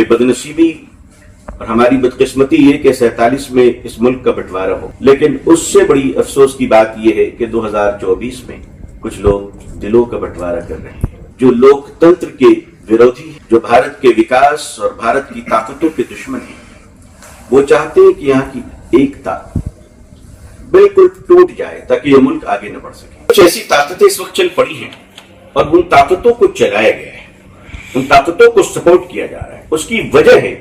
बदनसीबी और हमारी बदकिस्मती ये कि 47 में इस मुल्क का बंटवारा हो, लेकिन उससे बड़ी अफसोस की बात यह है कि 2024 में कुछ लोग दिलों का बंटवारा कर रहे हैं, जो लोकतंत्र के विरोधी, जो भारत के विकास और भारत की ताकतों के दुश्मन हैं। वो चाहते हैं कि यहाँ की एकता बिल्कुल टूट जाए ताकि ये मुल्क आगे न बढ़ सके। कुछ ऐसी ताकतें इस वक्त चल पड़ी हैं और उन ताकतों को चलाया गया है, उन ताकतों को सपोर्ट किया जा रहा है। उसकी वजह है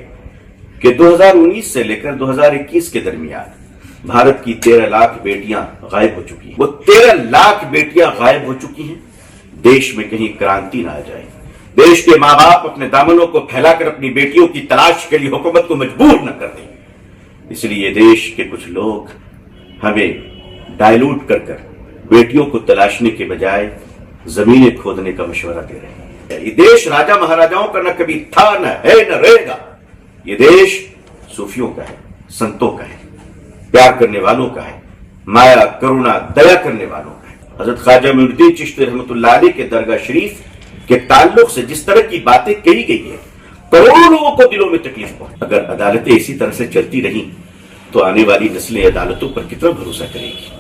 कि 2019 से लेकर 2021 के दरमियान भारत की 13 लाख बेटियां गायब हो चुकी हैं। वो 13 लाख बेटियां गायब हो चुकी हैं। देश में कहीं क्रांति ना आ जाए, देश के माँ बाप अपने दामनों को फैलाकर अपनी बेटियों की तलाश के लिए हुकूमत को मजबूर न कर दें। इसलिए देश के कुछ लोग हमें डाइल्यूट कर बेटियों को तलाशने के बजाय जमीनें खोदने का मशवरा दे रहे हैं। ये देश राजा महाराजाओं का न कभी था, न है, न रहेगा। ये देश सूफियों का है, संतों का है, प्यार करने वालों का है, माया करुणा दया करने वालों का है। हजरत ख्वाजा मोइनुद्दीन चिश्ती रहमतुल्लाह अलैह के दरगाह शरीफ के ताल्लुक से जिस तरह की बातें कही गई है, करोड़ों लोगों को दिलों में तकलीफ पहुंची। अगर अदालतें इसी तरह से चलती रही तो आने वाली नस्लें अदालतों पर कितना भरोसा करेगी।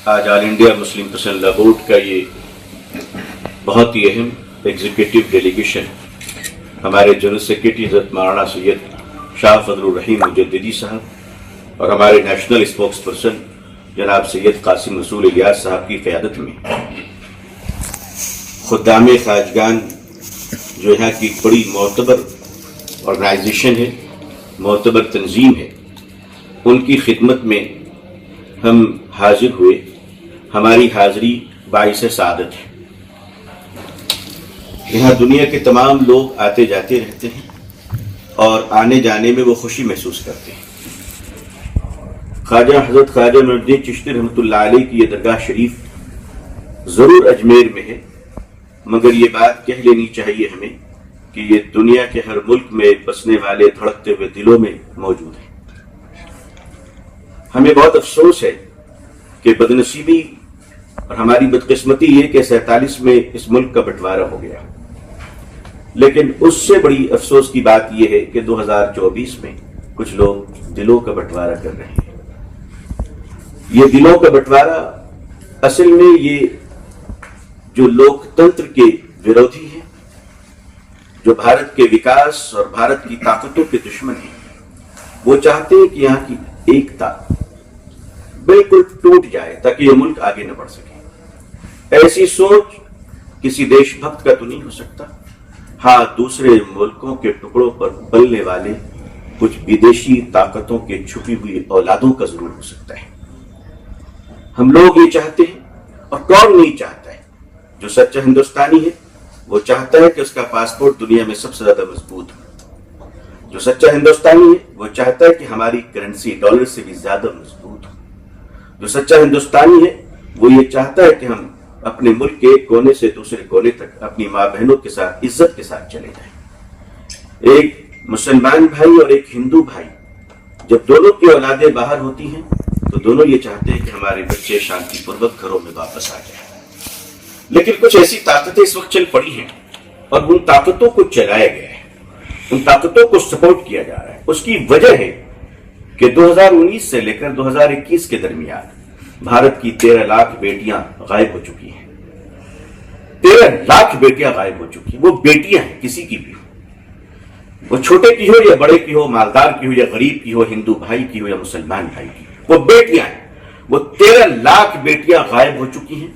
आज all India Muslim personal law board का ये बहुत ही अहम एग्जीक्यूटिव डेलीगेशन हमारे जनरल सेक्रेटरी हज़रत मौलाना सैयद शाह फजलुर रहीम मुजद्दिदी साहब और हमारे नेशनल स्पोक्स पर्सन जनाब सैयद कासिम रसूल इलियास साहब की क़यादत में खुद्दाम खाजगान जो यहाँ की बड़ी मोतबर ऑर्गेनाइजेशन है, मोतबर तंजीम है, उनकी खिदमत में हम हाजिर हुए। हमारी हाजिरी बाइस सादत है। यहाँ दुनिया के तमाम लोग आते जाते रहते हैं और आने जाने में वो खुशी महसूस करते हैं। हज़रत ख्वाजा मोइनुद्दीन चिश्ती रहमतुल्लाह अलैह की ये दरगाह शरीफ जरूर अजमेर में है, मगर ये बात कह लेनी चाहिए हमें कि ये दुनिया के हर मुल्क में बसने वाले धड़कते हुए दिलों में मौजूद है। हमें बहुत अफसोस है कि बदनसीबी और हमारी बदकिस्मती ये कि 47 में इस मुल्क का बंटवारा हो गया, लेकिन उससे बड़ी अफसोस की बात यह है कि 2024 में कुछ लोग दिलों का बंटवारा कर रहे हैं। ये दिलों का बंटवारा असल में ये जो लोकतंत्र के विरोधी हैं, जो भारत के विकास और भारत की ताकतों के दुश्मन हैं, वो चाहते हैं कि यहाँ की एकता बिल्कुल टूट जाए ताकि ये मुल्क आगे न बढ़ सके। ऐसी सोच किसी देशभक्त का तो नहीं हो सकता। हाँ, दूसरे मुल्कों के टुकड़ों पर पलने वाले कुछ विदेशी ताकतों के छुपी हुई औलादों का जरूर हो सकता है। हम लोग ये चाहते हैं, और कौन नहीं चाहता है? जो सच्चा हिंदुस्तानी है वो चाहता है कि उसका पासपोर्ट दुनिया में सबसे ज्यादा मजबूत हो। जो सच्चा हिंदुस्तानी है वो चाहता है कि हमारी करेंसी डॉलर से भी ज्यादा मजबूत हो। जो सच्चा हिंदुस्तानी है वो ये चाहता है कि हम अपने मुल्क के एक कोने से दूसरे कोने तक अपनी माँ बहनों के साथ इज्जत के साथ चले जाएं। एक मुसलमान भाई और एक हिंदू भाई जब दोनों की औलादें बाहर होती हैं तो दोनों ये चाहते हैं कि हमारे बच्चे शांतिपूर्वक घरों में वापस आ जाएं। लेकिन कुछ ऐसी ताकतें इस वक्त चल पड़ी हैं और उन ताकतों को चलाया गया है, उन ताकतों को सपोर्ट किया जा रहा है। उसकी वजह है कि 2019 से लेकर 2021 के दरमियान भारत की 13 लाख बेटियां गायब हो चुकी हैं। 13 लाख बेटियां गायब हो चुकी हैं। वो बेटियां हैं, किसी की भी हो, वो छोटे की हो या बड़े की हो, मालदार की हो या गरीब की हो, हिंदू भाई की हो या मुसलमान भाई की, वो बेटियां हैं। वो 13 लाख बेटियां गायब हो चुकी हैं।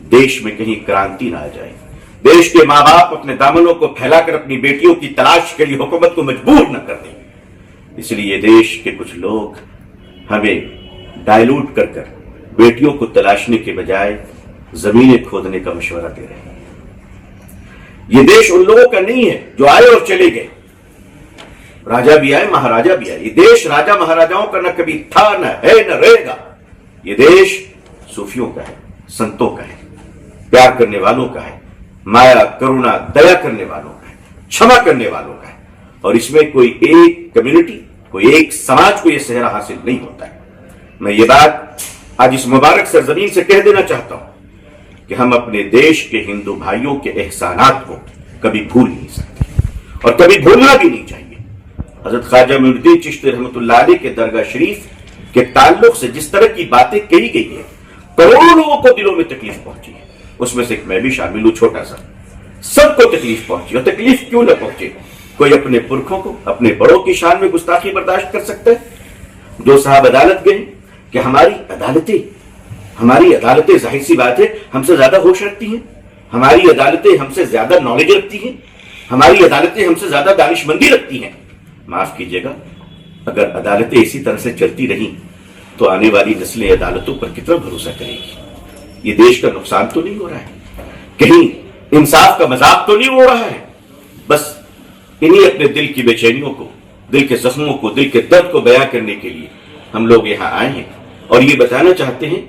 देश में कहीं क्रांति ना आ जाए, देश के माँ बाप अपने दामनों को फैलाकर अपनी बेटियों की तलाश के लिए हुकूमत को मजबूर न कर दें। इसलिए देश के कुछ लोग हमें डाइल्यूट कर बेटियों को तलाशने के बजाय जमीनें खोदने का मशवरा दे रहे हैं। ये देश उन लोगों का नहीं है जो आए और चले गए, राजा भी आए, महाराजा भी आए। ये देश राजा महाराजाओं का न कभी था, न है, न रहेगा। ये देश सूफियों का है, संतों का है, प्यार करने वालों का है, माया करुणा दया करने वालों का है, क्षमा करने वालों का है। और इसमें कोई एक कम्युनिटी, कोई एक समाज को यह सेहरा हासिल नहीं होता है। मैं ये बात آج اس مبارک سرزمین سے کہہ دینا چاہتا ہوں کہ ہم اپنے دیش کے ہندو بھائیوں کے احسانات کو کبھی بھول نہیں سکتے اور کبھی بھولنا بھی نہیں چاہیے۔ حضرت خواجہ معین الدین چشتی رحمۃ اللہ علیہ کے درگاہ شریف کے تعلق سے جس طرح کی باتیں کہی گئی ہیں، کروڑوں لوگوں کو دلوں میں تکلیف پہنچی ہے، اس میں سے ایک میں بھی شامل ہوں، چھوٹا سا۔ سب کو تکلیف پہنچی، اور تکلیف کیوں نہ پہنچے؟ کوئی اپنے پرکھوں کو، اپنے بڑوں کی شان میں گستاخی برداشت کر سکتا ہے؟ جو صاحب عدالت گئے کہ ہماری عدالتیں ظاہر سی بات ہے ہم سے زیادہ ہوش رکھتی ہیں، ہماری عدالتیں ہم سے زیادہ نالج رکھتی ہیں، ہماری عدالتیں ہم سے زیادہ دانش مندی رکھتی ہیں۔ معاف کیجیے گا، اگر عدالتیں اسی طرح سے چلتی رہیں تو آنے والی نسلیں عدالتوں پر کتنا بھروسہ کرے گی؟ یہ دیش کا نقصان تو نہیں ہو رہا ہے؟ کہیں انصاف کا مذاق تو نہیں ہو رہا ہے؟ بس انہی اپنے دل کی بے چینیوں کو، دل کے زخموں کو، دل کے درد کو بیان کرنے کے لیے ہم لوگ یہاں آئے ہیں اور یہ بتانا چاہتے ہیں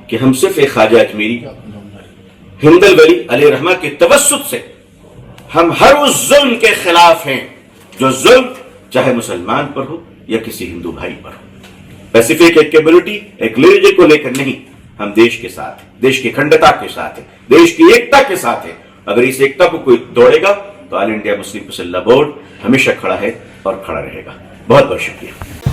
کہ ہم صرف ایک خواجہ اجمیری ہند الولی علیہ رحمہ کے توسط سے ہم ہر اس ظلم کے خلاف ہیں جو ظلم چاہے مسلمان پر ہو یا کسی ہندو بھائی پر ہو۔ پیسیفک ایک کمیونٹی، ایک ریلیجن کو لے کر نہیں، ہم دیش کے ساتھ ہیں، دیش کی اکھنڈتا کے ساتھ ہیں، دیش کی ایکتا کے ساتھ ہیں۔ اگر اس ایکتا کو کوئی توڑے گا تو آل انڈیا مسلم پسندہ بورڈ ہمیشہ کھڑا ہے اور کھڑا رہے گا۔ بہت بہت شکریہ۔